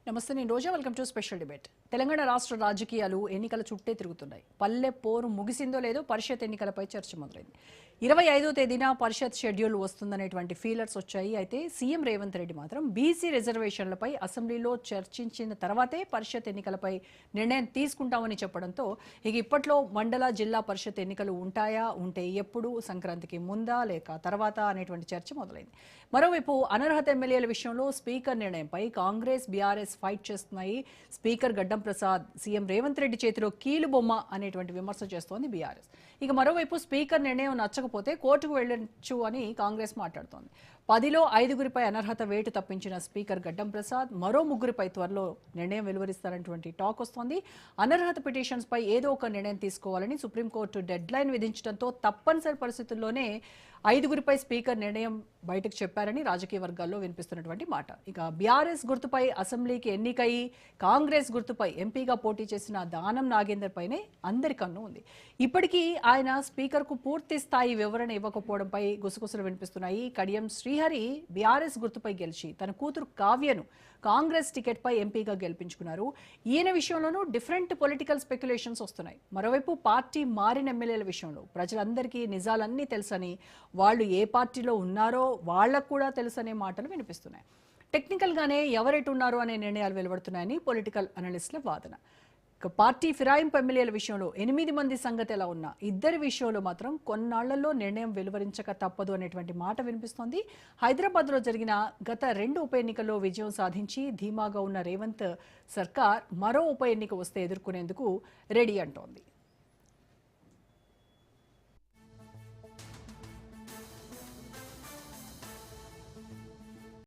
నమస్తే, నేను Roja. Welcome to special debate. Telangana రాష్ట్ర రాజకీయాలు ఎన్నికల చుట్టే తిరుగుతున్నాయి. పల్లె పోరు ముగిసిందో లేదో పరిషత్ ఎన్నికలపై చర్చ మొదలైంది. 25వ తేదీన పరిషత్ షెడ్యూల్ వస్తుందనేటువంటి ఫీలర్స్ వచ్చాయి. అయితే సీఎం రేవంత్ రెడ్డి మాత్రం బీసీ రిజర్వేషన్లపై అసెంబ్లీలో చర్చించిన తర్వాతే పరిషత్ ఎన్నికలపై నిర్ణయం తీసుకుంటామని చెప్పడంతో ఇప్పట్లో మండల జిల్లా పరిషత్ ఎన్నికలు ఉంటాయా, ఉంటే ఎప్పుడు, సంక్రాంతికి ముందా లేక తర్వాత అనేటువంటి చర్చ మొదలైంది. మరోవైపు అనర్హత ఎమ్మెల్యేల విషయంలో స్పీకర్ నిర్ణయంపై కాంగ్రెస్, బీఆర్ఎస్ ఫైట్ చేస్తున్నాయి. స్పీకర్ గడ్డం ప్రసాద్ సీఎం రేవంత్ రెడ్డి చేతిలో కీలు బొమ్మ అనేటువంటి విమర్శ చేస్తోంది బీఆర్ఎస్. మరోవైపు స్పీకర్ నిర్ణయం నచ్చకపోతే కోర్టుకు వెళ్లొచ్చు అని కాంగ్రెస్ మాట్లాడుతోంది. 10లో 5గురిపై అనర్హత వేటు తప్పించిన స్పీకర్ గడ్డం ప్రసాద్ మరో 3గురిపై త్వరలో నిర్ణయం వెలువరిస్తారనేటువంటి టాక్ వస్తోంది. అనర్హత పిటిషన్స్ పై ఏదో ఒక నిర్ణయం తీసుకోవాలని సుప్రీంకోర్టు డెడ్ లైన్ విధించడంతో తప్పనిసరి పరిస్థితుల్లోనే 5గురిపై స్పీకర్ నిర్ణయం బయటకు చెప్పారని రాజకీయ వర్గాల్లో వినిపిస్తున్నటువంటి మాట. బీఆర్ఎస్ గుర్తుపై అసెంబ్లీకి ఎన్నికై కాంగ్రెస్ గుర్తుపై ఎంపీగా పోటీ చేసిన దానం నాగేందర్ పైనే అందరి కన్ను ఉంది. ఇప్పటికీ ఆయన స్పీకర్కు పూర్తి స్థాయి వివరణ ఇవ్వకపోవడంపై గుసగుసలు వినిపిస్తున్నాయి. కడియం శ్రీహరి బీఆర్ఎస్ గుర్తుపై గెలిచి తన కూతురు కావ్యను కాంగ్రెస్ టికెట్ పై ఎంపీగా గెలిపించుకున్నారు. ఈయన విషయంలోనూ డిఫరెంట్ పొలిటికల్ స్పెక్యులేషన్స్ వస్తున్నాయి. మరోవైపు పార్టీ మారిన ఎమ్మెల్యేల విషయంలో ప్రజలందరికీ నిజాలన్నీ తెలుసని, వాళ్ళు ఏ పార్టీలో ఉన్నారో వాళ్లకు కూడా తెలుసనే మాటలు వినిపిస్తున్నాయి. టెక్నికల్ గానే ఎవరెటున్నారు అనే నిర్ణయాలు వెలువడుతున్నాయని పొలిటికల్ అనలిస్టుల వాదన. పార్టీ ఫిరాయింపు ఎమ్మెల్యేల విషయంలో 8 మంది సంగతి ఎలా ఉన్నా, ఇద్దరి విషయంలో మాత్రం కొన్నాళ్లలో నిర్ణయం వెలువరించక తప్పదు అనేటువంటి మాట వినిపిస్తోంది. హైదరాబాద్లో జరిగిన గత 2 ఉప ఎన్నికల్లో విజయం సాధించి ధీమాగా ఉన్న రేవంత్ సర్కార్ మరో ఉప ఎన్నిక వస్తే ఎదుర్కొనేందుకు రెడీ అంటోంది.